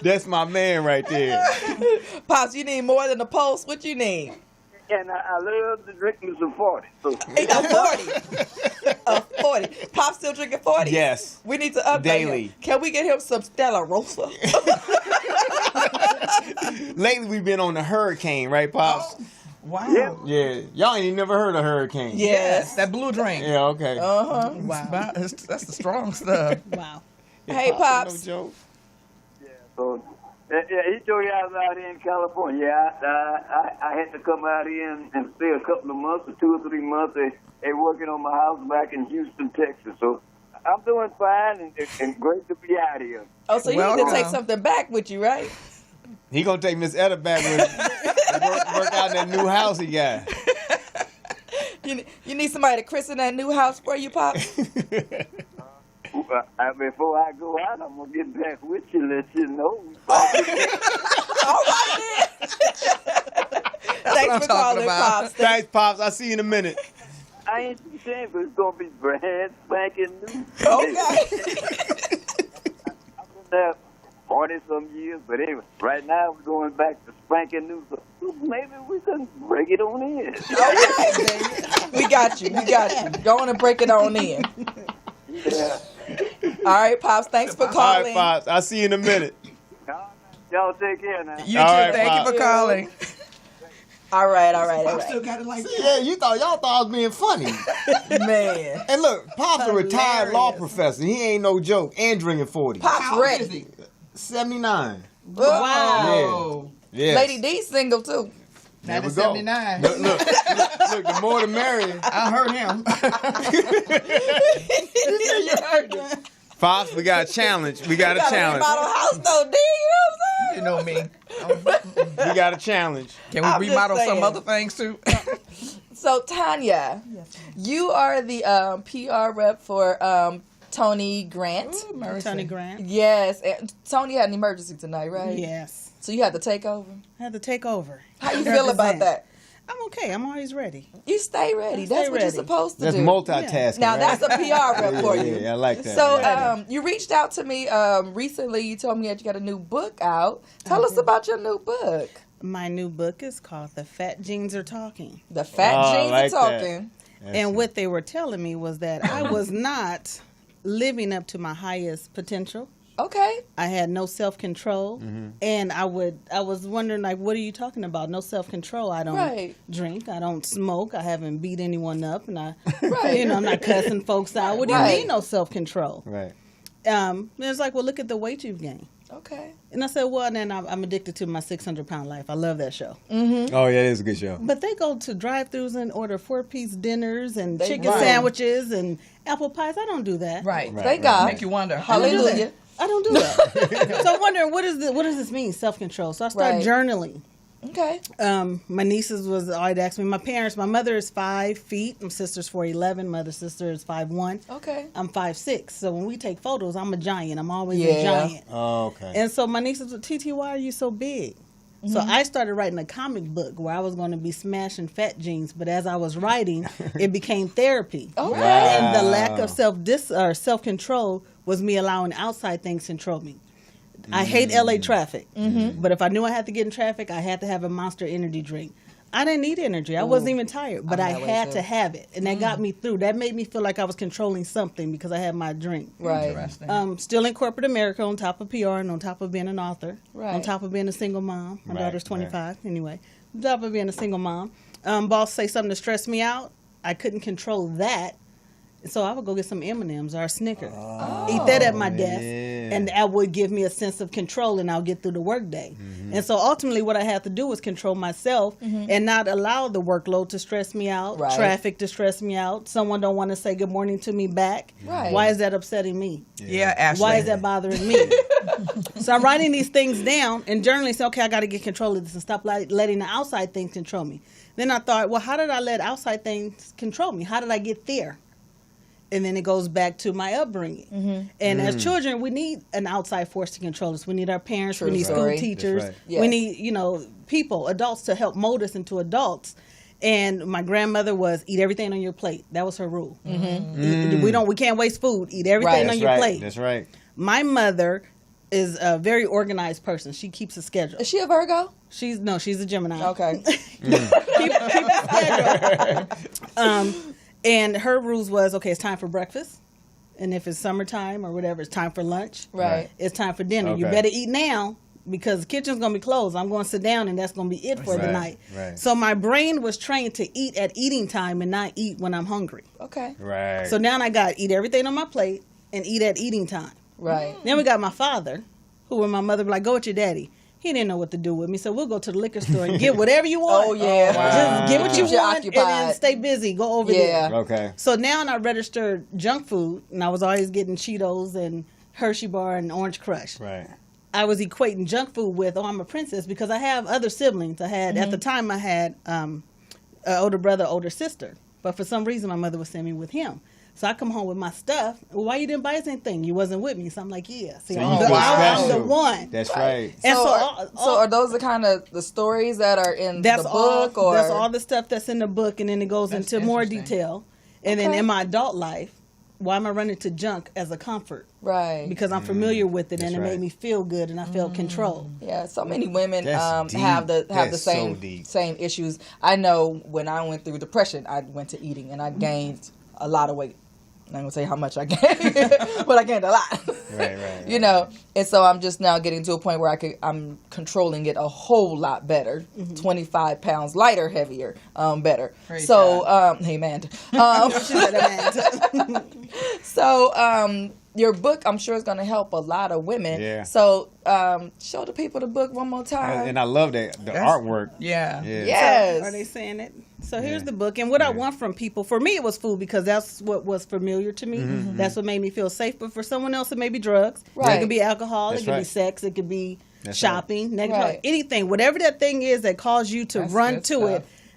That's my man right there. Pops, you need more than a pulse? What you need? And I love to drink me some 40. So. He got 40. A 40. Pops still drinking 40? Yes. We need to update Daily. him. Can we get him some Stella Rosa? Lately, we've been on the hurricane, right, Pops? Wow. Yeah. Yeah. Y'all ain't even never heard of hurricane. Yes. That blue drink. Yeah, okay. Uh-huh. Wow. That's the strong stuff. Wow. Hey, Pops. No joke. So, he told you I was out here in California. Yeah, I had to come out here and stay a couple of months, or 2 or 3 months. They working on my house back in Houston, Texas. So I'm doing fine and great to be out here. Oh, so you need to Welcome. take something back with you, right? He gonna take Miss Etta back with him. work out that new house he got. You need somebody to christen that new house for you, Pops? Before I go out, I'm going to get back with you and let you know. All right, then. Thanks I'm for talking calling, about. Pops. Thanks, Pops. I'll see you in a minute. I ain't too ashamed, but it's going to be brand spanking new. Okay. I've been there 40-some years, but anyway, right now we're going back to spanking new. So maybe we can break it on in. We got you. Go on and break it on in. Yeah. All right, Pops. Thanks for All calling. right, Pops. I'll see you in a minute. Y'all take care now. You too. All right, Thank you Pop. for calling. All right. Still got it like that. Yeah, y'all thought I was being funny. Man. And look, Pop's a retired law professor. He ain't no joke. And drinking 40. Pops How old is ready. he? 79. Wow. Oh. Yeah. Lady D single, too. There That we is go. 79. Look, the more the merrier. I heard him. You heard him. Pops, we got a challenge. We got a challenge. Remodel house, though, D. You know what I'm saying? You know me. We got a challenge. Can we I'm just remodel some saying. other things too? So, Tanya, you are the PR rep for Tony Grant. Tony Grant. Yes. And Tony had an emergency tonight, right? Yes. So you had to take over? I had to take over. How you feel about Represent. that? I'm okay. I'm always ready. You stay ready. I That's stay what you're ready. supposed to That's do. multitasking. Now, right? that's a PR rep for you. Yeah, I like that. So, you reached out to me recently. You told me that you got a new book out. Tell us about your new book. My new book is called The Fat Jeans Are Talking. The Fat Oh, I Jeans like Are that. Talking. And what they were telling me was that I was not living up to my highest potential. Okay. I had no self-control, and I was wondering, like, what are you talking about? No self-control. I don't Right. drink. I don't smoke. I haven't beat anyone up, and I, Right. I'm not cussing folks out. What do you Right. mean, no self-control? Right. And it's like, well, look at the weight you've gained. Okay. And I said, well, then I'm addicted to my 600-pound life. I love that show. Oh, yeah, it is a good show. But they go to drive-thrus and order 4-piece dinners and They chicken do. sandwiches and apple pies. I don't do that. Right. Thank God. Make you wonder. I don't do that. Hallelujah. I don't do that. So I'm wondering, what does this mean, self-control? So I started Right. journaling. Okay. My nieces was always asking me. My mother is 5 feet. My sister's 4'11". My other sister is 5'1". Okay. I'm 5'6". So when we take photos, I'm a giant. I'm always Yeah. a giant. Oh, okay. And so my nieces were, TT, why are you so big? So I started writing a comic book where I was going to be smashing fat jeans, but as I was writing, it became therapy. Okay. And the lack of self-control was me allowing outside things to control me. I hate LA traffic, but if I knew I had to get in traffic, I had to have a Monster energy drink. I didn't need energy. I wasn't even tired, but I that way had too. to have it, and that got me through. That made me feel like I was controlling something because I had my drink. Right. Interesting. Still in corporate America, on top of PR, and on top of being an author, Right. on top of being a single mom. My Right, daughter's 25, anyway. On top of being a single mom, boss say something to stress me out. I couldn't control that, so I would go get some M&Ms or a Snickers, eat that at my desk, and that would give me a sense of control, and I'll get through the workday. And so ultimately, what I had to do was control myself and not allow the workload to stress me out, Right. traffic to stress me out. Someone don't want to say good morning to me back. Right. Why is that upsetting me? Yeah, Ashley. Why is that bothering me? So I'm writing these things down and journaling. Say, okay, I got to get control of this and stop letting the outside things control me. Then I thought, well, how did I let outside things control me? How did I get there? And then it goes back to my upbringing. And as children, we need an outside force to control us. We need our parents. True we need story. school teachers. That's right. Yes. We need, people, adults to help mold us into adults. And my grandmother was eat everything on your plate. That was her rule. We can't waste food. Eat everything Right. on That's your right. plate. That's right. My mother is a very organized person. She keeps a schedule. Is she a Virgo? She's a Gemini. Okay. keep a schedule. And her rules was, okay, it's time for breakfast. And if it's summertime or whatever, it's time for lunch. Right. It's time for dinner. You Okay. better eat now because the kitchen's going to be closed. I'm going to sit down and that's going to be it for the Right, night. right. So my brain was trained to eat at eating time and not eat when I'm hungry. Okay. Right. So now I got eat everything on my plate and eat at eating time. Right. Then we got my father, who when my mother be like, go with your daddy. He didn't know what to do with me, so we'll go to the liquor store and get whatever you want. Oh, yeah. Just get what you Keeps you want and then occupied. stay busy. Go over Yeah. there. Okay. So now I registered junk food, and I was always getting Cheetos and Hershey bar and Orange Crush. Right. I was equating junk food with, I'm a princess, because I have other siblings. I had, at the time, I had an older brother, older sister. But for some reason, my mother would send me with him. So I come home with my stuff. Well, why you didn't buy us anything? You wasn't with me. So I'm like, yeah. See, So I'm you the, feel I'm the special. one. That's right. And So are those the kind of the stories that are in the book? Or That's all the stuff that's in the book, and then it goes That's into more interesting. detail. And then Okay. in my adult life, why am I running to junk as a comfort? Right. Because I'm familiar with it, and That's it right. made me feel good, and I felt control. Yeah, so many women That's deep. have the That's so same deep. same issues. I know when I went through depression, I went to eating and I gained a lot of weight. I'm not gonna say how much I gained, but I gained a lot. Right. You know, and so I'm just now getting to a point where I'm controlling it a whole lot better. 25 pounds lighter, heavier, better. Praise So, hey man. She said, "Man." So, your book, I'm sure, is going to help a lot of women. Yeah. So, show the people the book one more time. And I love that the artwork. Yeah. Yeah. Yes. Are they saying it? So here's the book. And what I want from people, for me, it was food because that's what was familiar to me. That's what made me feel safe. But for someone else, it may be drugs. Right. It could be alcohol. That's it could be right. sex. It could be That's shopping. Right. Anything. Whatever that thing is that caused you to That's run good to stuff.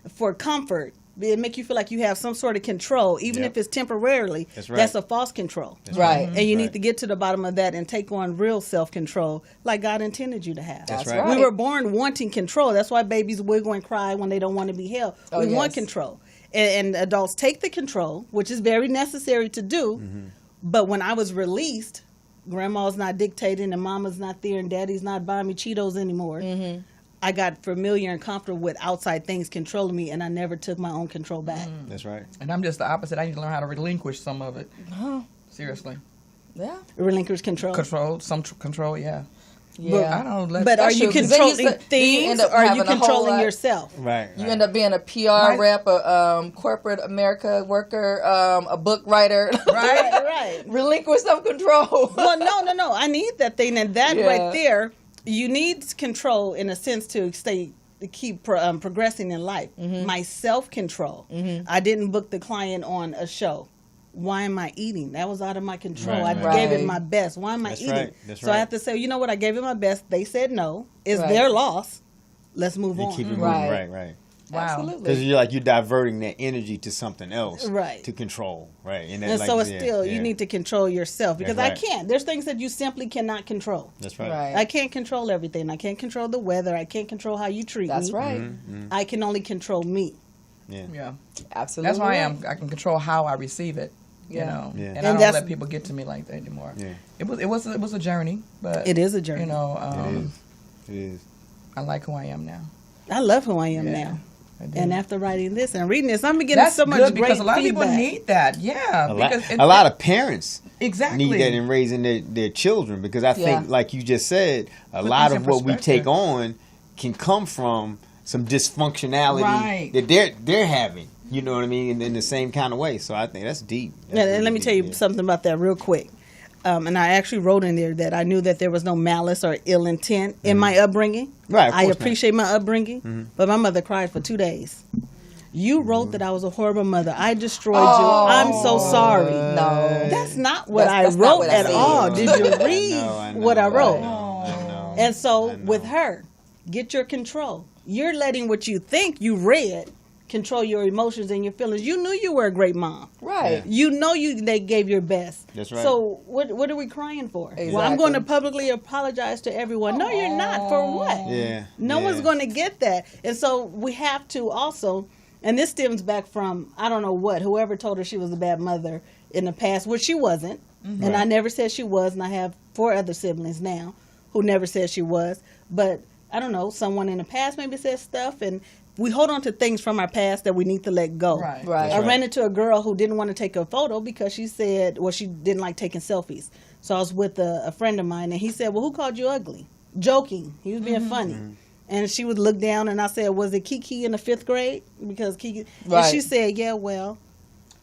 it for comfort. It make you feel like you have some sort of control, even Yep. if it's temporarily. That's right. That's a false control. Right. And you Right. need to get to the bottom of that and take on real self-control like God intended you to have. That's That's right. right. We were born wanting control. That's why babies wiggle and cry when they don't want to be held. Oh, We want yes. control. And adults take the control, which is very necessary to do. But when I was released, grandma's not dictating and mama's not there and daddy's not buying me Cheetos anymore. I got familiar and comfortable with outside things controlling me, and I never took my own control back. That's right. And I'm just the opposite. I need to learn how to relinquish some of it. Seriously. Yeah. Relinquish control. Control, control, yeah. Yeah. I don't let But are That's you true, 'cause then you controlling then you end things, up or are you having a whole controlling lot- yourself? Right. You end up being a PR rep, a corporate America worker, a book writer. Right. Relinquish some control. Well, no. I need that thing, and that Yeah. right there, you need control in a sense to keep progressing in life. My self-control. I didn't book the client on a show. Why am I eating? That was out of my control. Right, I right. gave it my best. Why am I That's eating? right, that's so I right. have to say, you know what? I gave it my best. They said no. It's Right. their loss. Let's move You on. keep it moving. Right. Right. Wow. Absolutely. Because you're diverting that energy to something else. Right. To control. Right. And so it's still, you need to control yourself because That's I right. can't. There's things that you simply cannot control. That's right. Right. I can't control everything. I can't control the weather. I can't control how you treat That's me. right. I can only control me. Yeah. Absolutely. That's why I right. am. I can control how I receive it. You Yeah. know, Yeah. and And I don't that's- let people get to me like that anymore. Yeah. It was a journey, but It is a journey. You know, It is. I like who I am now. I love who I am Yeah. now. And after writing this and reading this, I'm getting That's so much good great because a lot of people feedback. need that. Yeah, A lot of parents exactly need that in raising their children, because I think, like you just said, a lot of what we take on can come from some dysfunctionality that they're having. You know what I mean? In the same kind of way. So I think that's deep. That's And really let me deep, tell you something about that real quick. And I actually wrote in there that I knew that there was no malice or ill intent in my upbringing. Right, I appreciate my upbringing, but my mother cried for 2 days. You wrote that I was a horrible mother. I destroyed you. I'm so sorry. No. That's not what That's I not wrote what I at said. all. Did you read I know, what I wrote? I know. And so with her, get your control. You're letting what you think you read control your emotions and your feelings. You knew you were a great mom. Right. Yeah. You know they gave your best. That's right. So what are we crying for? Exactly. Well, I'm going to publicly apologize to everyone. No, you're not. For what? Yeah. No yeah. one's going to get that. And so we have to also, and this stems back from, I don't know what, whoever told her she was a bad mother in the past, which she wasn't. Mm-hmm. And I never said she was, and I have 4 other siblings now who never said she was. But I don't know, someone in the past maybe said stuff, and we hold on to things from our past that we need to let go. Right. Right. I ran into a girl who didn't want to take a photo because she said, well, she didn't like taking selfies. So I was with a friend of mine, and he said, well, who called you ugly? Joking. He was being funny. And she would look down, and I said, was it Kiki in the 5th grade? Because Kiki, and she said, yeah, well,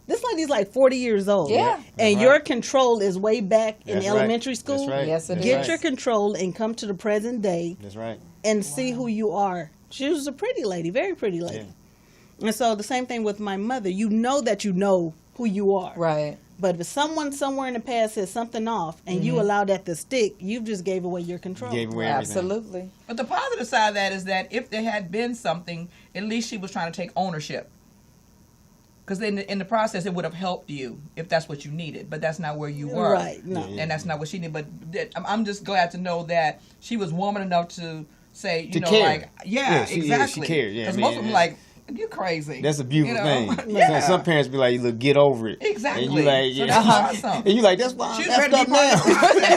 this lady's like 40 years old. Yeah. And your control is way back in elementary school. That's right. Yes, it Get is. your control and come to the present day That's right. and see who you are. She was a pretty lady, very pretty lady. Yeah. And so the same thing with my mother. You know that you know who you are. Right. But if someone somewhere in the past says something off and you allow that to stick, you just gave away your control. You gave away everything. Absolutely. But the positive side of that is that if there had been something, at least she was trying to take ownership. Because in the process, it would have helped you if that's what you needed. But that's not where you were. Right. No. And that's not what she needed. But I'm just glad to know that she was woman enough to say, you To know, care. like, exactly. she cared. Yeah, Because I mean, most of them like, you're crazy. That's a beautiful thing. Yeah. Some parents be like, look, get over it. Exactly. And you like, So yeah. that's awesome. And you like, that's why I'm She's messed ready to up be now.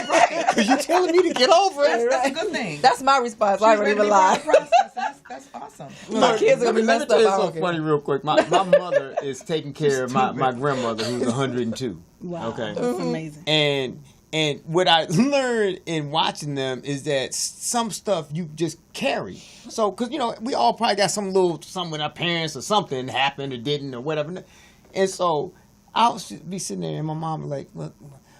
right. Because you telling me to get over it. That's a good thing. That's my response. I She's don't ready even to be part lie. of the process. That's awesome. My kids are going to be Let me messed tell up. you I don't something care. funny real quick. My mother is taking care of my grandmother, who's 102. Wow. Okay. That's amazing. And what I learned in watching them is that some stuff you just carry. So, because, you know, we all probably got something with our parents or something happened or didn't or whatever. And so I'll be sitting there and my mom was like, look,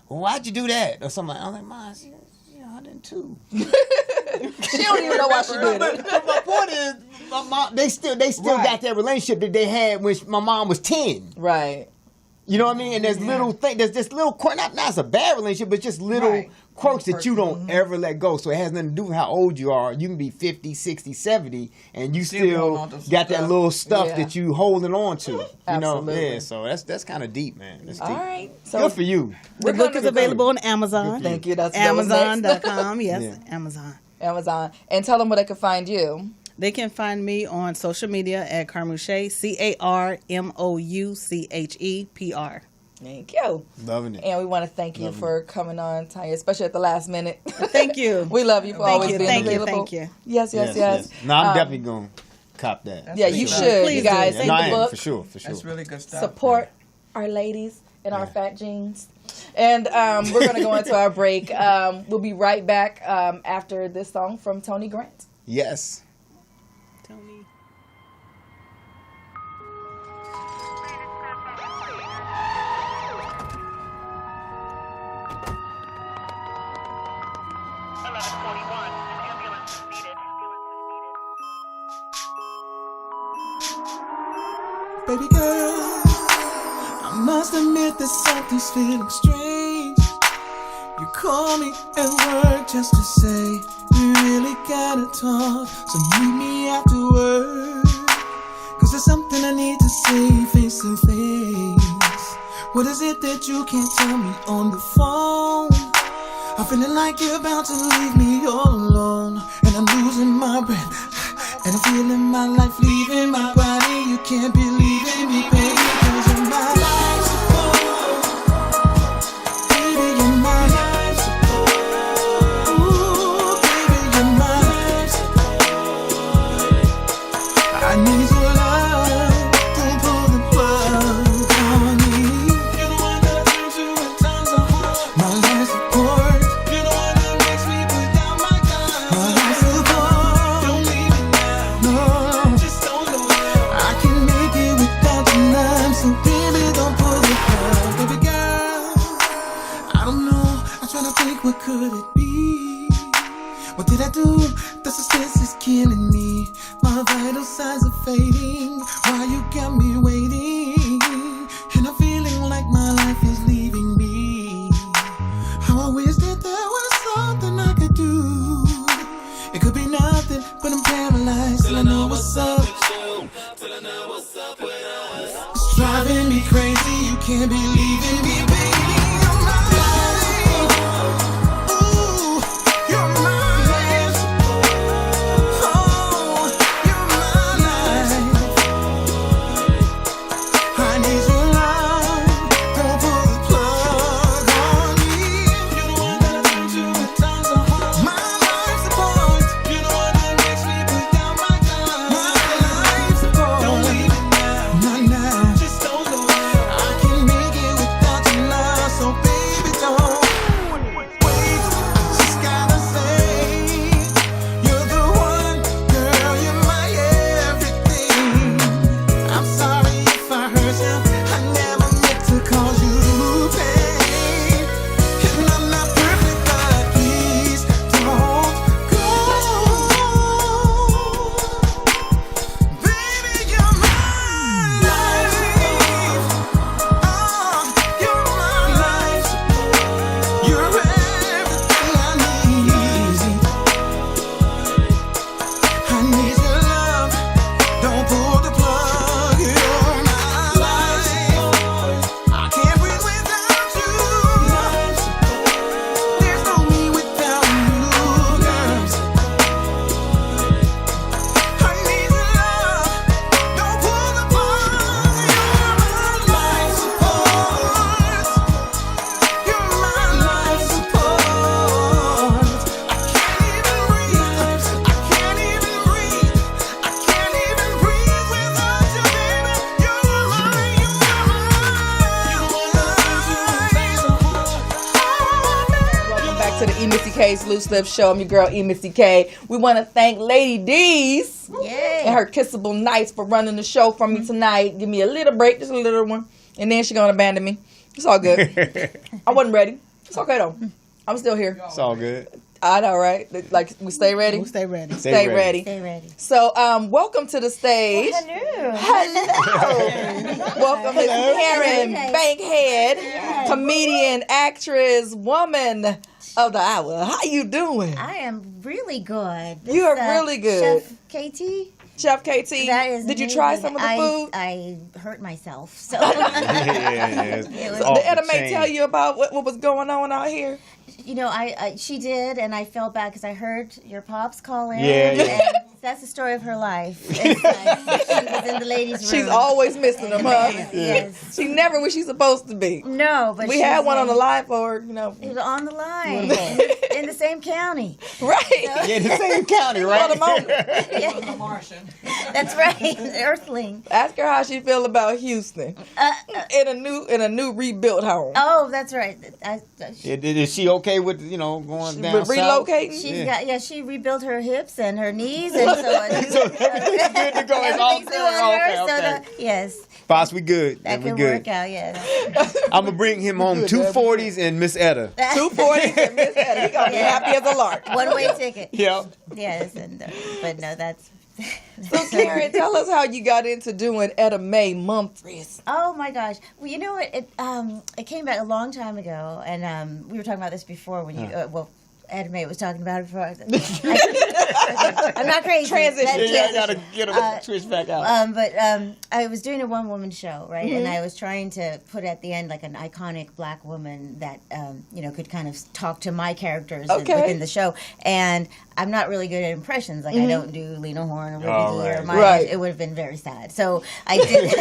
well, why'd you do that? Or something. I'm like, Mom, she's 102. She don't even know why she did it. But my point is, my mom, they still got that relationship that they had when my mom was 10. Right. You know what I mean? And there's little things, there's this little quirk, not it's a bad relationship, but just little quirks that you don't ever let go. So it has nothing to do with how old you are. You can be 50, 60, 70, and you still got that little stuff that you holding on to. You Absolutely. know? Yeah, so that's kind of deep, man. That's deep. All right. So Good for you. The book is available on Amazon. Thank you. That was next. Amazon.com. Yes, Amazon. Amazon. And tell them where they can find you. They can find me on social media at Carmouche, CarmouChepr. Thank you. Loving it. And we want to thank you for coming on, Tanya, especially at the last minute. Thank you. We love you for always being available. Thank you. Yes. No, I'm definitely going to cop that. Yeah, you should. Please you guys, do. read No, I the am, book. for sure. That's really good stuff. Support our ladies and our fat jeans. And we're going to go into our break. We'll be right back after this song from Tony Grant. Yes. Tony. Baby girl, I must admit that something's feeling strange. You call me at work just to say we really gotta talk. So meet me after work, 'cause there's something I need to say face to face. What is it that you can't tell me on the phone? I'm feeling like you're about to leave me all alone, and I'm losing my breath, and I'm feeling my life leaving my body. You can't be leaving me, baby, 'cause you're my life support. Baby, you're my life support. Ooh, baby, you're my life support. I need your love. could it be? What did I do? The suspense is killing me. My vital signs are fading. Why you got me waiting? And I'm feeling like my life is leaving me. How I wish that there was something I could do. It could be nothing, but I'm paralyzed till I know what's up. It's driving me crazy. You can't be leaving me, baby. You're my life. Ooh, you're my life. Oh, you're my life. I need your love. Don't pull the plug on me. You're the one that I turn to when times are hard. My life support. You're the one that makes me put down my guard. My life support. Don't leave it now. Not now. Just don't go. I can make it without your love, so baby don't wait. Just gotta say, you're the one, girl. You're my everything. I'm sorry if I hurt you. I never meant to cause you pain. And I'm not perfect, but please don't go. Baby, you're my life. Oh, you're my life. You're everything I need. I need your love. Don't pull the plug. You're my life. I can't breathe without you. There's no me without you, girls. I need your love. Don't pull the plug. You're my life support. You're my life support. I can't even breathe. I can't even breathe. I can't even breathe without you, baby. You're mine. You're Welcome back to the EmissyK's Loose Lips Show. I'm your girl, EmissyK. We want to thank Laddeez and her Kissable Nights for running the show for me tonight. Give me a little break, just a little one. And then she's going to abandon me. It's all good. I wasn't ready. It's okay, though. I'm still here. It's all good. I know, right? Like, we stay ready? We'll stay ready. Stay ready. Stay ready. So, welcome to the stage. Hello. Welcome Miss Karen Bankhead, comedian, actress, woman of the hour. How you doing? I am really good. You are really good. Chef KT? Chef KT, That is did you try amazing. some of the food? I hurt myself. So Yeah. was- off Did the Edna Mae chain. tell you about what was going on out here? you know, she did, and I felt bad because I heard your pops call in. Yeah. And that's the story of her life. It's like she was in the ladies' room. She's always missing them, huh? Yes. She never where she's supposed to be. No, but We she had was one on the in- line for her, you know. It was on the line in the same county. Right. Yeah, the same county, right? For the moment. Yeah. Martian. That's right, Earthling. Ask her how she feel about Houston in a new rebuilt home. Oh, that's right. Is she okay with going down south? Relocating? She rebuilt her hips and her knees, and so everything's good to go. It's all everything's good. good on her, Okay. yes, Boss, we good. that we can good. work out. Yes. I'm gonna bring him home 240s and Miss Etta. 240 and Miss Etta. He gonna be happy as a lark. One-way ticket. Yeah. Yes, but no, that's. So Karen, tell us how you got into doing Etta Mae Mumfries. Oh my gosh! Well, you know what? It came back a long time ago, and we were talking about this before when you Ed May was talking about it before. I'm not crazy. Transition. I gotta get a twist back out. I was doing a one-woman show, right? Mm-hmm. And I was trying to put at the end like an iconic black woman that could kind of talk to my characters within the show. And I'm not really good at impressions. Like I don't do Lena Horne or Ruby Dee or Maya. Right. It would have been very sad. So I did.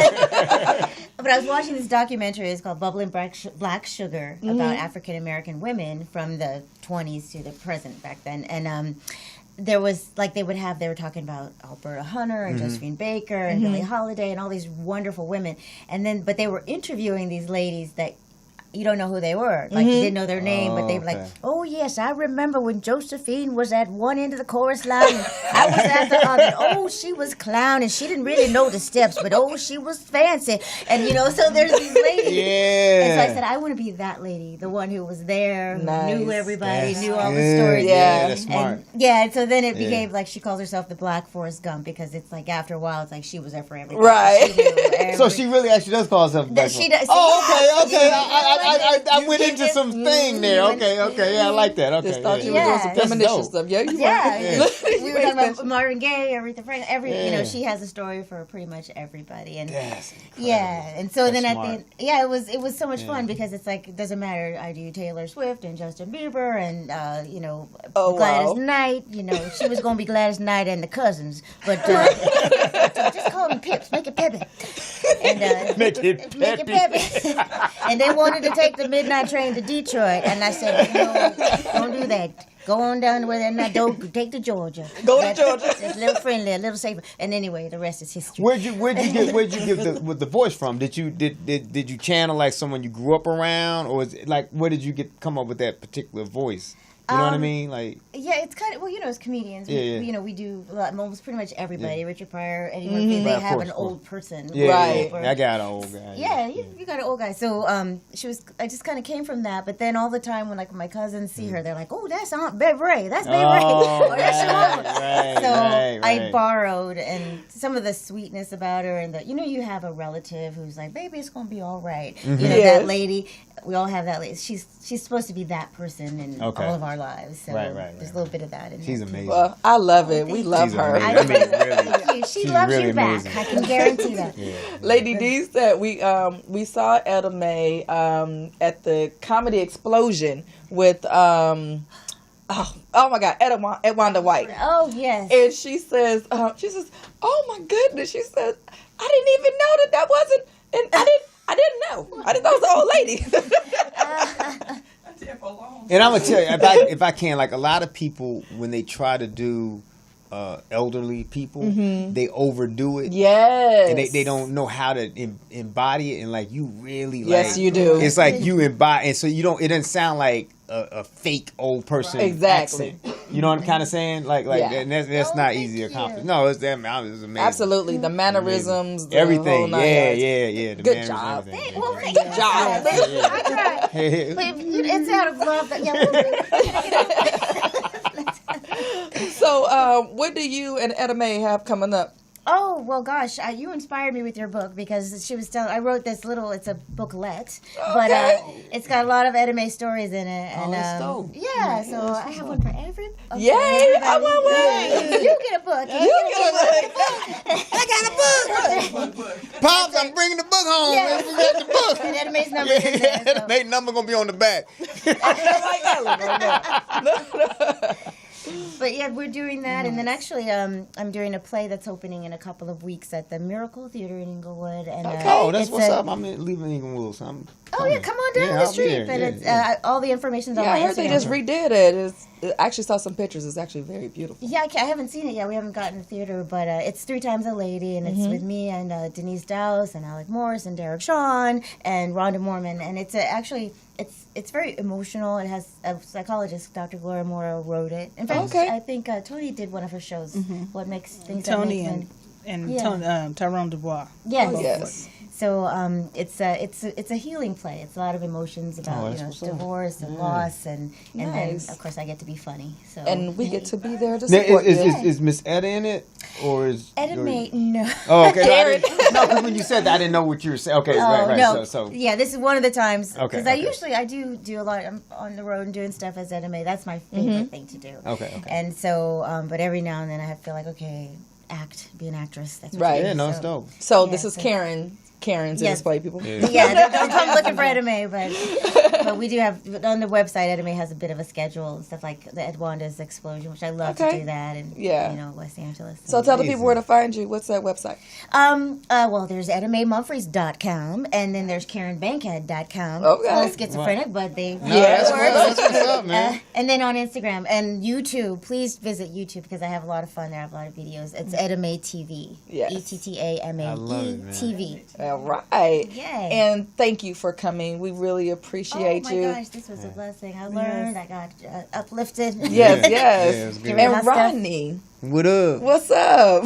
But I was watching this documentary. It's called Bubbling Black Sugar about African American women from the 20s to the present back then. And there was they were talking about Alberta Hunter and Josephine Baker and Billie Holiday and all these wonderful women. And then, but they were interviewing these ladies that you don't know who they were. Like, you didn't know their name, but they were like, oh, yes, I remember when Josephine was at one end of the chorus line, and I was at the other. Oh, she was clown, and she didn't really know the steps, but, oh, she was fancy. And, so there's these ladies. Yeah. And so I said, I want to be that lady, the one who was there, who knew everybody, That's knew all the stories. Yeah, that's smart. And so then it became like she calls herself the Black Forrest Gump, because it's like after a while, it's like she was there for everybody. Right. So she really actually does call herself Black. She does. Oh, okay. I went into some thing there. Okay. Yeah, I like that. Okay. Just thought you were doing some premonition stuff. Yeah, you were. We were talking about Marvin Gaye, Aretha Franklin, she has a story for pretty much everybody. And and so then at the end, it was so much fun, because it's like, it doesn't matter. I do Taylor Swift and Justin Bieber and Gladys Knight. She was going to be Gladys Knight and the Cousins, but just call them Pips. Make it peppy. And make it peppy. And they wanted to take the midnight train to Detroit, and I said, no, don't do that. Go on down to where they're not. Don't take to Georgia. Go to Georgia. It's a little friendly, a little safer. And anyway, the rest is history. Where'd you get the voice from? Did you channel like someone you grew up around, or is it like, where did you come up with that particular voice? You know what I mean? Like, it's kind of, as comedians, we do almost pretty much everybody. Yeah. Richard Pryor, Eddie Murphy, they have an old person. Right. I got an old guy. Yeah, you got an old guy. So I just kind of came from that. But then all the time when my cousins see her, they're like, oh, that's Aunt Bev Ray. That's Bev Ray. Or that's your mama. I borrowed, and some of the sweetness about her, and you have a relative who's like, baby, it's going to be all right. That lady. We all have that lady. She's supposed to be that person in all of our lives. So there's a little bit of that in there. She's amazing. Well, I love it. We love her. Really, she loves really you back. amazing. I can guarantee that. Lady D said we saw Etta Mae at the Comedy Explosion with oh my God, Edwanda White. Oh yes. And she says, oh my goodness. She says, I didn't even know that wasn't, and I didn't know. I didn't know it was an old lady. And I'm gonna tell you, if I can, like, a lot of people, when they try to do elderly people, they overdo it. Yes. And they don't know how to embody it, and like, you really yes, you do. It's like you embody, and so it doesn't sound like a fake old person exactly accent. You know what I'm kind of saying? Like and that's not easy to accomplish. No, it's amazing. Absolutely, the mannerisms, the everything. Yeah. The good job. Good job. I tried. But it's out of love. So, what do you and Etta Mae have coming up? Oh, well, gosh, you inspired me with your book, because she was telling, I wrote this it's a booklet, but it's got a lot of Etta Mae stories in it. And, that's dope. Yeah, so I have one for everybody. Yay, I want one. You get a book. I got a book. Pops, I'm bringing the book home. Yeah. We got the book. And Etta Mae's number is in there. Etta Mae's number going to be on the back. But yeah, we're doing that, and then actually, I'm doing a play that's opening in a couple of weeks at the Miracle Theater in Inglewood. And that's what's up. I'm leaving Inglewood, so I'm. Oh yeah, come on down the street. But it's all the information's on my Instagram. I heard they just redid it. I actually saw some pictures. It's actually very beautiful. Yeah, I haven't seen it yet. We haven't gotten to the theater, but it's 3 Times a Lady, and it's with me and Denise Dowse and Alec Morris and Derek Shawn and Rhonda Mormon, and it's actually. It's very emotional. It has a psychologist, Dr. Gloria Morrow, wrote it. In fact, I think Tony did one of her shows. What makes things Tony and Tyrone Dubois. Yes. Yes. So it's a healing play. It's a lot of emotions about divorce and loss, and then of course I get to be funny. So and we get to be there to support. Is Miss Etta in it, or is Etta Mae? No. Oh, okay. No, because when you said that, I didn't know what you were saying. Okay, right. No. So yeah, this is one of the times because I usually I do a lot. I'm on the road and doing stuff as Etta Mae. That's my favorite thing to do. Okay. And so, but every now and then I feel like, okay, be an actress. That's what right. Yeah, no, it's dope. So this is Karen's display people. Yeah, don't come looking for Etta Mae, but we do have on the website. Etta Mae has a bit of a schedule and stuff like the Edwanda's Explosion, which I love to do that, and Los Angeles. So tell the people where to find you. What's that website? Well, there's EttaMaeMumphreys.com, and then there's KarenBankhead.com. Okay, a little schizophrenic, but they that's what's up, man. And then on Instagram and YouTube, please visit YouTube because I have a lot of fun there. I have a lot of videos. It's Etta Mae TV. Yes. ETTAMAE TV. Yeah, right. Yay. And thank you for coming. We really appreciate you. Oh my gosh, this was a blessing. I learned. I got uplifted. Yes, yes. Yeah, it's good. And Rodney, What up? what's up?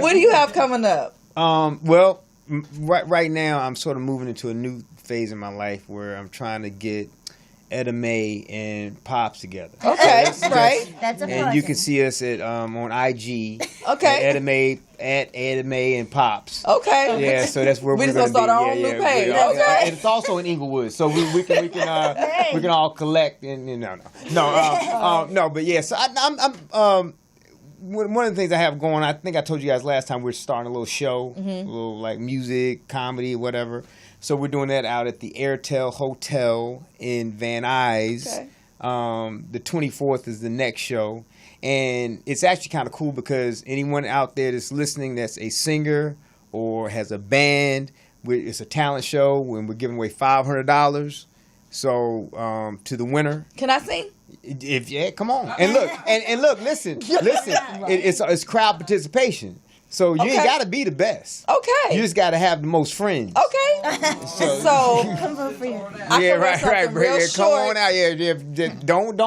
What do you have coming up? Well, right now I'm sort of moving into a new phase in my life where I'm trying to get Etta Mae and Pops together. Okay, right. That's a And you can see us at on IG. Okay. At Etta Mae and Pops. Okay. Yeah, so that's where We we're just going to gonna be. start our own new Yeah, page. yeah. Okay. And it's also in Inglewood, so we can all collect and no, but yeah. So I'm one of the things I have going, I think I told you guys last time, we're starting a little show, a little like music, comedy, whatever. So we're doing that out at the Airtel Hotel in Van Nuys. Okay. The 24th is the next show. And it's actually kind of cool because anyone out there that's listening that's a singer or has a band, it's a talent show when we're giving away $500. So to the winner. Can I sing? Come on. And look, listen. It's crowd participation. So you ain't got to be the best. Okay. You just got to have the most friends. Okay. So Come vote for you. Yeah, right. Real Come short. on out. Yeah. Don't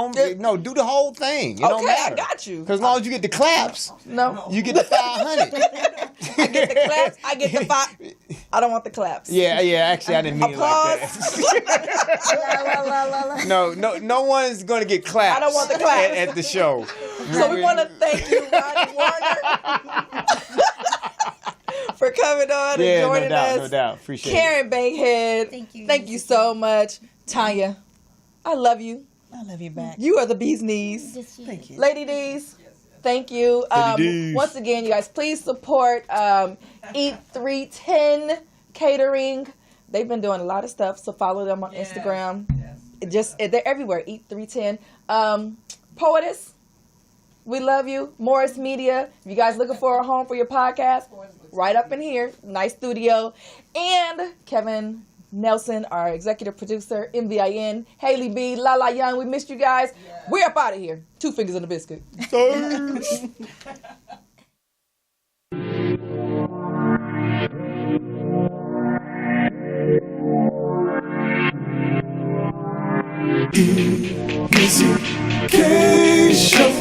do the whole thing. It don't Okay, matter. I got you. Because as long as you get the claps, No. you get the 500. I get the claps. I get the 5. I don't want the claps. Yeah. Actually, I didn't mean Applause. it like that. La, la, la, la. No one is going to get claps. I don't want the claps. at the show. So we want to thank you, Ronnie Warner, for coming on and joining us. No doubt. Appreciate it. Karen Bankhead, thank you so much. Tanya, I love you. I love you back. You are the bee's knees. Thank you. Lady D's, thank you. Lady D's. Once again, you guys, please support Eat 310 Catering. They've been doing a lot of stuff, so follow them on Instagram. They're everywhere. Eat 310. Poetess, we love you. Morris Media, if you guys looking for a home for your podcast, right up in here. Nice studio. And Kevin Nelson, our executive producer, MVIN, Haley B, Lala Young, we missed you guys. We're up out of here. 2 fingers in a biscuit. EmissyK Show.